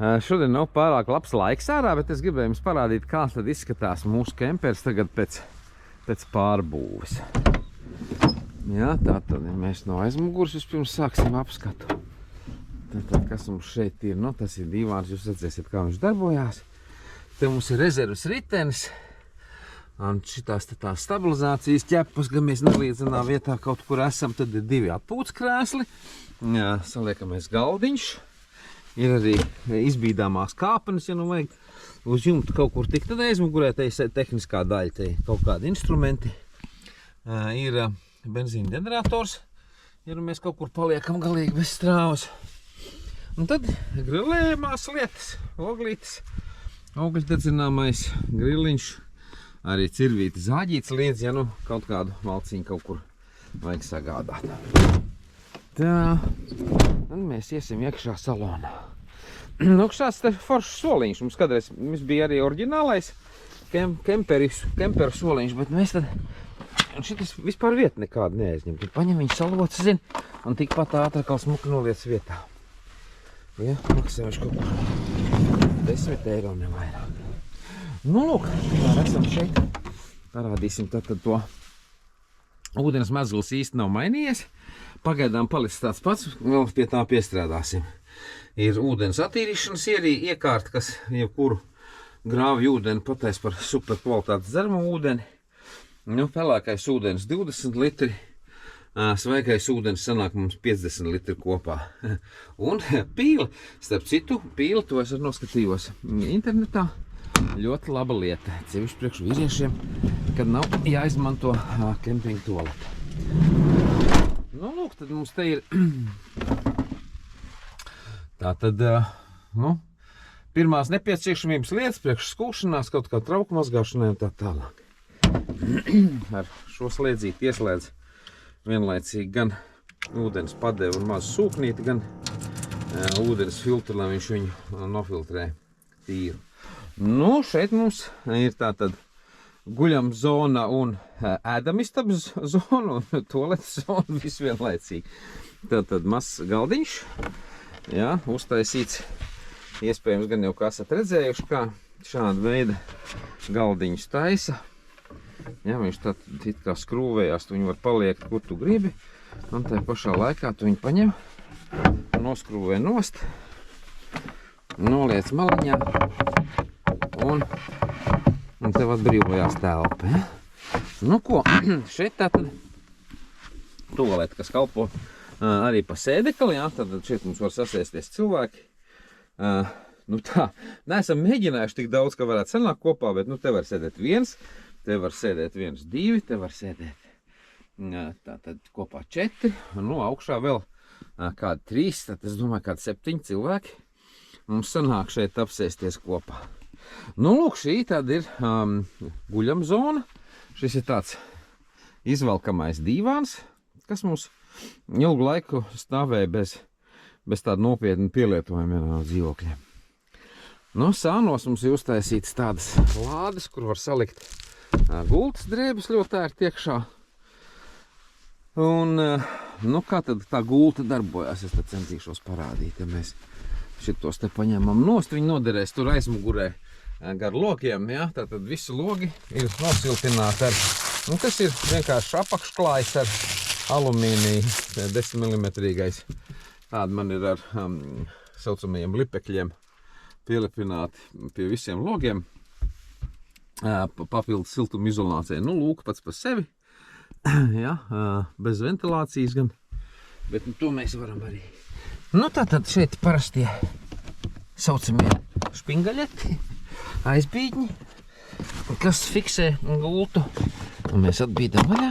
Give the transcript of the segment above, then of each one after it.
Šodien nav pārāk labs laiks ārā, bet es gribēju jums parādīt, kā tad izskatās mūsu kempers tagad pēc pārbūves. Jā, tātad, ja mēs no aizmugures vispirms sāksim apskatu. Tātad, kas mums šeit ir? Nu, tas ir divāns, jūs redzēsiet, kā viņš darbojās. Te mums ir rezervas ritenis. Un šitās tās stabilizācijas ķepas, gan mēs nelīdzenā vietā kaut kur esam, tad ir divi atpūtskrēsli. Jā, saliekamais galdiņš. Ir arī izbīdāmās kāpenes, ja nu vajag uz jumta kaut kur tikt. Tad aizmugurē te ir tehniskā daļa, te kaut kādi instrumenti. Ir benzīna ģenerators, ja nu mēs kaut kur paliekam galīgi bez strāvas. Un tad grilējamās lietas, oglītes, ogļdedzināmais griliņš, arī cirvīti zāģīts liedz, ja nu kaut kādu malciņu kaut kur vajag sagādāt. Tā, un mēs iesim iekšā salonā. Nu, šāds te foršs soliņš. Mums kādreiz bija arī oriģinālais kemperu soliņš, bet mēs tad šitas vispār vietu nekādu neaizņem. Tad paņem viņu salots, zin, un tikpat ātri kā smuki noliec vietā. Ja, maksā viņš kaut kur 10 eiro nevairāk. Nu, lūk, tā esam šeit. Parādīsim tātad to. Ūdens mazgals īsti nav mainījies. Pagaidām palicis tāds pats, vēl pie tā piestrādāsim. Ir ūdens attīrīšanas iekārta, kas jebkuru grāvju ūdeni patais par super kvalitātes dzeramo ūdeni. Nu, pelēkais ūdens 20 litri, svaigais ūdens sanāk mums 50 litri kopā. Un pīle, starp citu, pīle, to es arī noskatījos internetā. Ļoti laba lieta, cevišķi priekš vīriešiem, kad nav jāizmanto kempinga tualete. Nu, lūk, tad mums te ir tātad, nu, pirmās nepieciešamības lietas priekš skūšanās, kaut kā trauku mazgāšanai un tā tālāk. Ar šo slēdzīti ieslēdz vienlaicīgi gan ūdens padevi un mazu sūknīti, gan ūdens filtru, lai viņš viņu nofiltrē tīru. Nu, šeit mums ir tātad guļam zona un ēdamistabas zona un toaletes zona visvienlaicīgi. Tātad mazs galdiņš, jā, uztaisīts, iespējams gan jau kā esat redzējuši, kā šāda veida galdiņus taisa. Jā, viņš tātad it kā skrūvējās, tu viņu var paliekt, kur tu gribi, un tajā pašā laikā tu viņu paņem, noskrūvē nost, noliec maliņā. Un tev atbrīvojās telpa, ja? Nu ko, šeit tātad tualete, kas kalpo arī pa sēdekali, ja? Tad šeit mums var sasēsties cilvēki. Nu tā, neesam mēģinājuši tik daudz, ka varētu sanākt kopā, bet nu te var sēdēt viens, te var sēdēt viens, divi, te var sēdēt tātad kopā 4, un nu augšā vēl kādi 3, tad es domāju kādi 7 cilvēki mums sanāk šeit apsēsties kopā. Nu, lūk, šī tāda ir guļam zona. Šis ir tāds izvelkamais dīvāns, kas mums ilgu laiku stāvēja bez tāda nopietna pielietojuma no dzīvokļiem. Nu, sānos mums ir uztaisītas tādas lādes, kur var salikt gultas drēbes ļoti ērti iekšā. Un, nu, kā tad tā gulta darbojās, es tad centīšos parādīt, ja mēs šitos te paņemam nost, viņi noderēs tur aizmugurē gar logiem, ja? Tātad visi logi ir nosiltināti ar, nu, tas ir vienkārši apakšklājs ar alumīniju 10 mm. Tāda man ir ar saucamajiem lipekļiem pielipināti pie visiem logiem, papildus siltuma izolācija. Nu, lūk, pats par sevi, ja? Bez ventilācijas gan, bet nu, to mēs varam arī. Nu, tātad šeit parastie saucamie špingaļeti, aizbīdņi, kas fiksē gultu, un mēs atbīdam vaļā.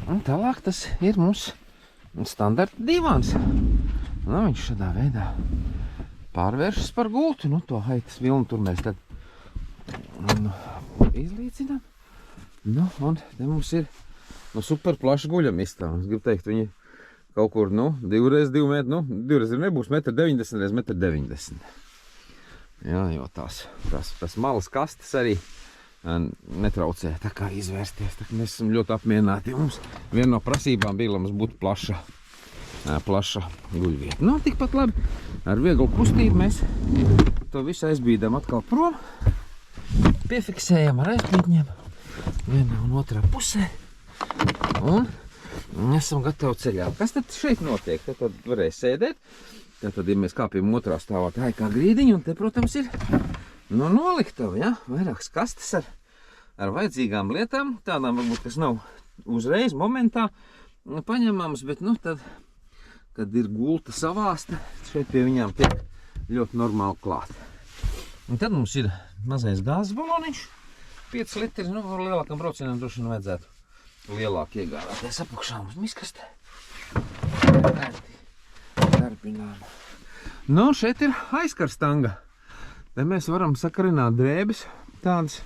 Un tālāk tas ir mums standarta divāns. Nu, viņš šādā veidā pārvēršas par gultu. Nu, to haitas vilnu tur mēs tad izlīdzinām. Nu, un te mums ir super plaša guļamistaba. Es gribu teikt, viņi kaut kur, nu, 2x2 metri, nu, 2x nebūs 1,90 m x 1,90 m. Jā, jo tas malas kastes arī netraucē tā kā izvērsties. Tā kā mēs esam ļoti apmierināti. Mums viena no prasībām bija, lai mums būtu plaša plaša guļvieta. Nu, tikpat labi ar vieglu kustību mēs to visu aizbīdam atkal prom. Piefiksējam ar aizbīdņiem vienā un otrā pusē. Un esam gatavi ceļā. Kas tad šeit notiek? Tad varēs sēdēt. Tad, ja mēs kāpjam otrā stāvā, tā ir kā grīdiņa, un te, protams, ir noliktava, ja? Vairākas kastes ar vajadzīgām lietām, tādām varbūt, kas nav uzreiz, momentā paņemams, bet, tad, kad ir gulta savāsta, šeit pie viņām tiek ļoti normāli klāt. Un tad mums ir mazais gāzes baloniņš, 5 litri, lielākam braucienam droši vien vajadzētu lielāk iegādāties apakšā mums miskaste. Darbinām. Šeit ir aizkarstanga. Te mēs varam sakarināt drēbes, tādas,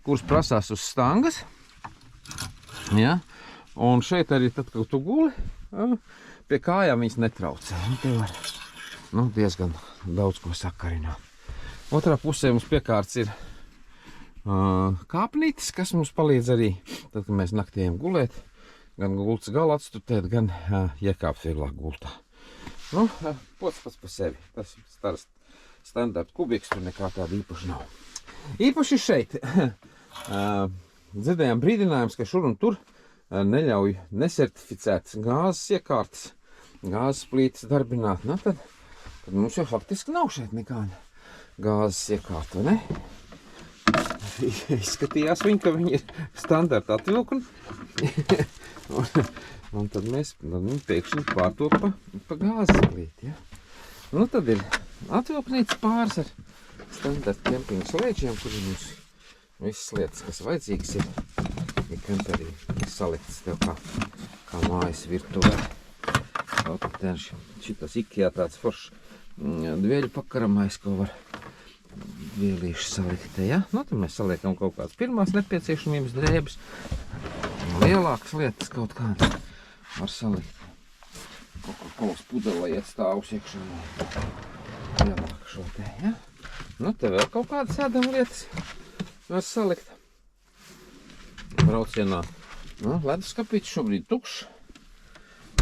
kuras prasās uz stangas. Ja? Un šeit arī tad, kad tu guli, pie kājām viņas netraucē. Te var diezgan daudz ko sakarināt. Otrā pusē mums piekārts ir kāpnītis, kas mums palīdz arī, tad, kad mēs naktī ejam gulēt, gan gultas galu atstutēt, gan iekāpt vieglāk gultā. Pods pats pa sevi. Tas ir standarta kubiks, tur nekā tāda īpaši nav. Īpaši šeit dzirdējām brīdinājums, ka šur un tur neļauj nesertificētas gāzes iekārtas, gāzes plītas darbināt. Tad mums jau faktiski nav šeit nekāda gāzes iekārta, vai ne? Izskatījās viņi, ka viņi ir standarta atvilkuni. Un tad mēs pēkšņi pārtop pa gāzes plīti, ja? Tad ir atvilknīts pāris ar standarta kempinga slēdžiem, kur mums visas lietas, kas vajadzīgas ir kemperī saliktas tev kā mājas virtuvē. Šitas Ikea tāds foršs dvieļu pakaramais, ko var vielīši salikt, ja? Tad mēs saliekam kaut kādas pirmās nepieciešamības drēbes, lielākas lietas kaut kādas var salikt. Kaut pudelē iet stāvus iekšā lielāk šo te, ja? Te vēl kaut kādas ēdama lietas var salikt. Braucienā, leduskapīts šobrīd tukšs,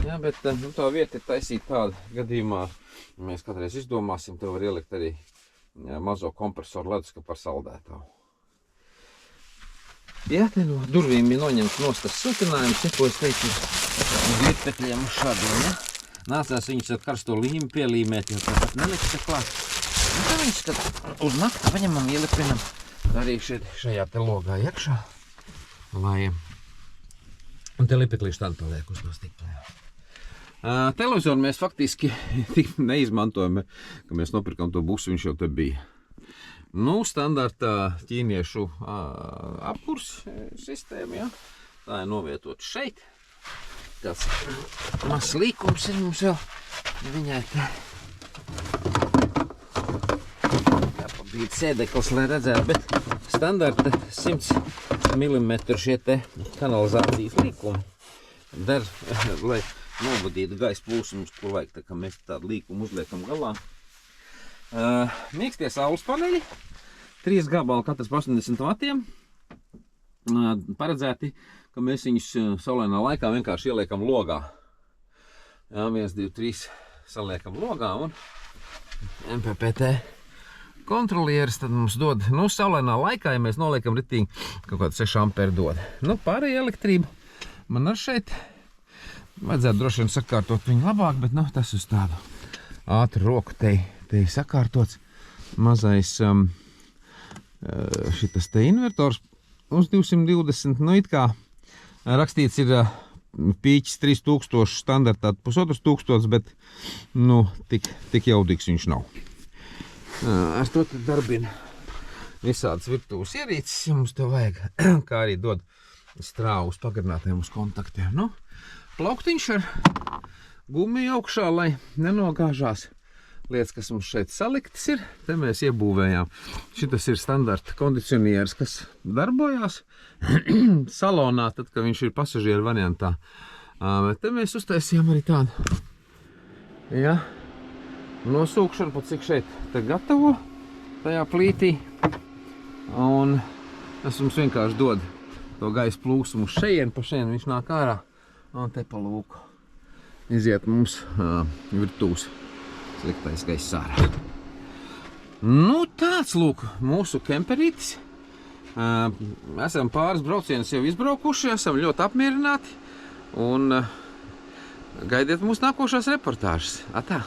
ja, bet tā vieta ir taisīta tāda gadījumā, mēs kādreiz izdomāsim, tev var ielikt arī mazo kompresoru leduskapu ar saldētavu. Ja, te no durvīm ir noņemts nost tas siltinājums, ko es teicu uz virtekļiem šādiem, ja? Nācās viņus ar karsto līmi pielīmēt, jo tāpat neliks te klāt. Tad viņus, kad uz nakti paņemam, ielipinam arī šajā te logā iekšā, lai un te lipeklīši tādu paliek uz to stiklē. Televizoru mēs faktiski tik neizmantojam, ka mēs nopirkam to busu, viņš jau te bija. Standarta ķīniešu apkurs sistēma, ja? Tā ir novietot šeit. Tāds mazs līkums ir mums vēl viņai te. Jāpabīd sēdeklis, lai redzētu, bet standarta 100 mm šie te kanalizācijas līkumi der, lai novadītu gaisa plūsmas, kur vajag, tā kā mēs tādu līkumu uzliekam galā. Mīkstie saules paneļi, 3 gabali katrs pa 80 vatiem, paredzēti, ka mēs viņus saulainā laikā vienkārši ieliekam logā. 1, 2, 3 saliekam logā un MPPT kontrolieris tad mums dod, saulainā laikā, ja mēs noliekam ritīgi, kaut kādu 6 amperi dod. Pārējā elektrība man ar šeit vajadzētu droši vien sakārtot viņu labāk, bet tas uz tādu ātru roku te sakārtots. Mazais šitas te invertors uz 220, it kā rakstīts ir pīķis 3000, standartā 1500, bet tik jaudīgs viņš nav. Ar to tad darbina visādas virtuves ierīces, ja mums to vajag, kā arī dod strāvus pagarinātiem uz kontaktiem. Plauktiņš ar gumiju augšā, lai nenogāžās lietas, kas mums šeit saliktas ir. Te mēs iebūvējām. Šitas ir standarta kondicionieris, kas darbojās salonā, tad, kad viņš ir pasažieru variantā. Bet te mēs uztaisījām arī tādu, ja, nosūkšanu, pat cik šeit te gatavo tajā plītī. Un tas mums vienkārši dod to gaisa plūsmu uz šeien, pa šeien viņš nāk ārā un te pa lūku. iziet mums virtūs sliktais gaiss ārā. Nu, tāds, lūk, mūsu kemperītis. Esam pāris braucienus jau izbraukuši, esam ļoti apmierināti. Un gaidiet mūsu nākošās reportāžas. Atā!